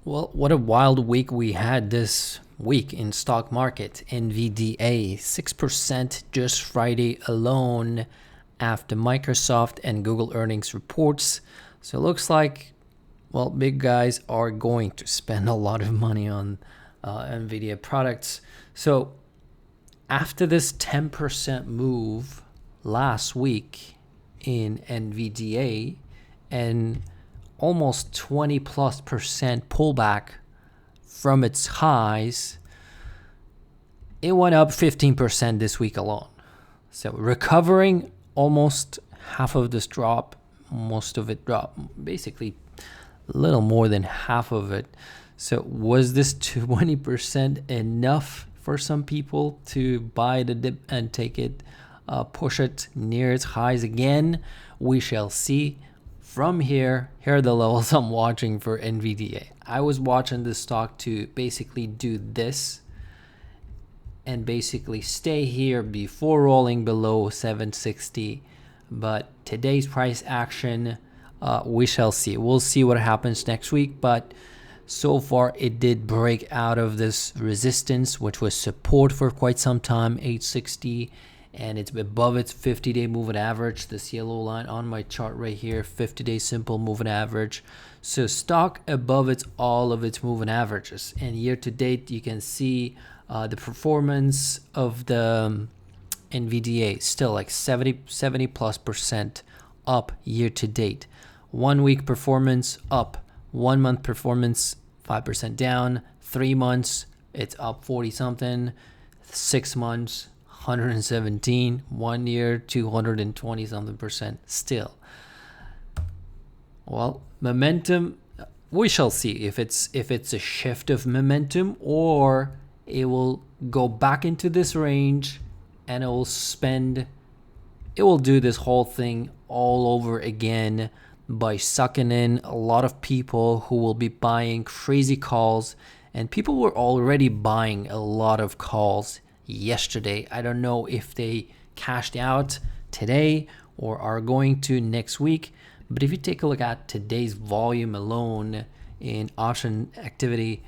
Well, what a wild week we had this week in stock market. NVDA 6% just Friday alone after Microsoft and Google earnings reports. So it looks like, well, big guys are going to spend a lot of money on Nvidia products. So after this 10% move last week in NVDA and almost 20+% pullback from its highs, it went up 15% this week alone. So recovering almost half of this drop, most of it dropped, basically a little more than half of it. So was this 20% enough for some people to buy the dip and take it, push it near its highs again? We shall see. From here are the levels I'm watching for NVDA. I was watching this stock to basically do this and basically stay here before rolling below 760. But today's price action, we shall see. We'll see what happens next week. But so far, it did break out of this resistance, which was support for quite some time, 860. And it's above its 50-day moving average, this yellow line on my chart right here, 50-day simple moving average. So stock above all of its moving averages. And year to date, you can see the performance of the NVDA still like 70+% up year to date. 1 week performance up, 1 month performance 5% down, 3 months it's up 40 something, 6 months 117, 1 year 220 something percent still. Well, momentum, we shall see if it's a shift of momentum or it will go back into this range and it will do this whole thing all over again by sucking in a lot of people who will be buying crazy calls. And people were already buying a lot of calls yesterday. I don't know if they cashed out today or are going to next week. But if you take a look at today's volume alone in option activity,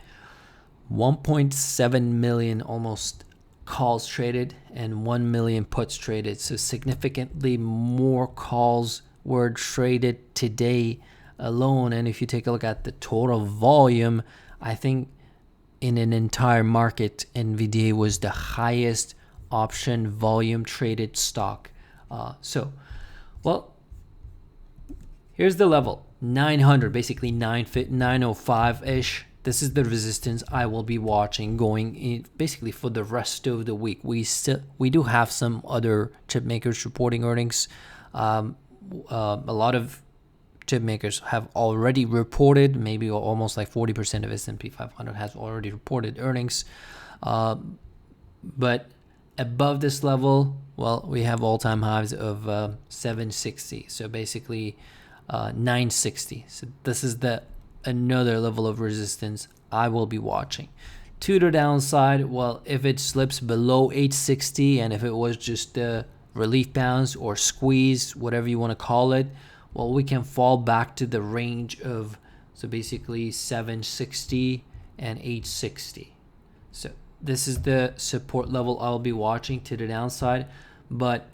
1.7 million almost calls traded and 1 million puts traded. So significantly more calls were traded today alone. And if you take a look at the total volume, I think in an entire market, NVDA was the highest option volume traded stock. Well, here's the level, 900, basically 905-ish. This is the resistance I will be watching going in basically for the rest of the week. We do have some other chip makers reporting earnings. A lot of chip makers have already reported, maybe almost like 40% of S&P 500 has already reported earnings. But above this level, well, we have all-time highs of 760. So basically 960. So this is another level of resistance I will be watching. To the downside, well, if it slips below 860 and if it was just a relief bounce or squeeze, whatever you want to call it, well, we can fall back to the range of, so basically 760 and 860. So this is the support level I'll be watching to the downside, but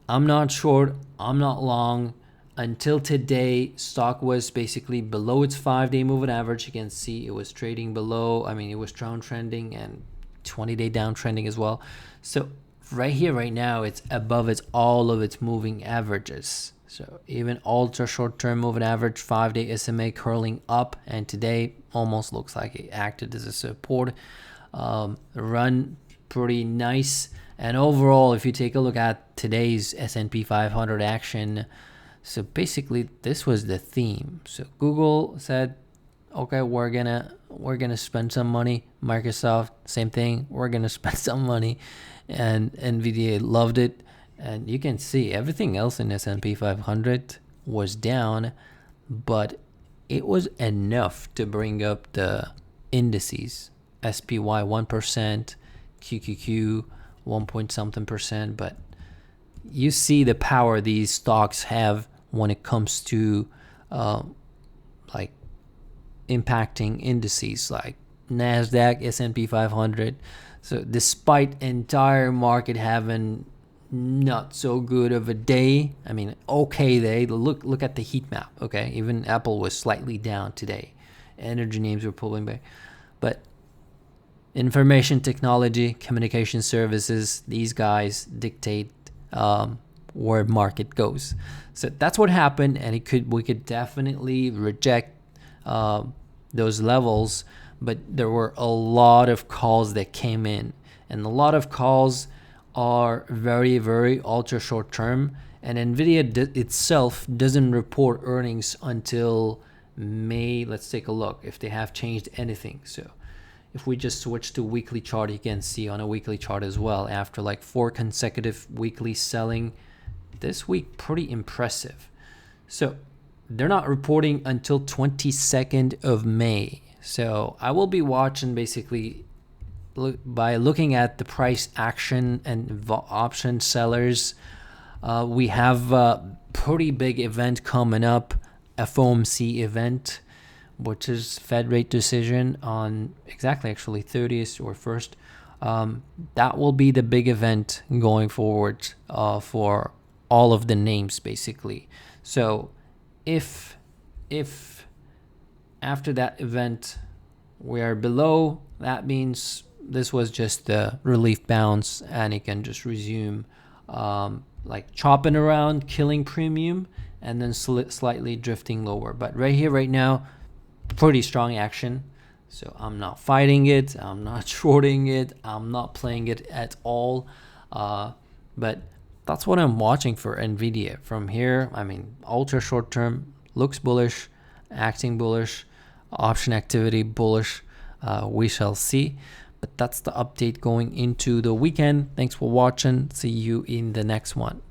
I'm not short, I'm not long. Until today, stock was basically below its 5-day moving average. You can see it was trading below. It was downtrending and 20-day downtrending as well. So right here, right now, it's above all of its moving averages. So even ultra short-term moving average, 5-day SMA curling up, and today almost looks like it acted as a support. Run pretty nice. And overall, if you take a look at today's S&P 500 action, so basically this was the theme. So Google said, okay, we're gonna spend some money. Microsoft, same thing, we're gonna spend some money. And NVDA loved it. And you can see everything else in S&P 500 was down, but it was enough to bring up the indices. SPY 1%, QQQ 1 point something percent, but you see the power these stocks have when it comes to like impacting indices like NASDAQ, S&P 500. So despite entire market having not so good of a day, I mean, okay day, look at the heat map, okay? Even Apple was slightly down today. Energy names were pulling back. But information technology, communication services, these guys dictate where market goes. So that's what happened, and we could definitely reject those levels, but there were a lot of calls that came in, and a lot of calls are very, very ultra short term, and Nvidia itself doesn't report earnings until May. Let's take a look if they have changed anything. So if we just switch to weekly chart, you can see on a weekly chart as well, after like 4 consecutive weekly selling this week, pretty impressive. So they're not reporting until 22nd of May. So I will be watching basically by looking at the price action and option sellers. We have a pretty big event coming up, FOMC event, which is Fed rate decision on actually 30th or 1st. That will be the big event going forward for all of the names basically. So if after that event we are below, that means this was just the relief bounce and it can just resume like chopping around, killing premium, and then slightly drifting lower. But right here, right now, pretty strong action. So I'm not fighting it, I'm not shorting it, I'm not playing it at all. But that's what I'm watching for Nvidia from here. I mean, ultra short term looks bullish, acting bullish, option activity bullish. We shall see. But that's the update going into the weekend. Thanks for watching. See you in the next one.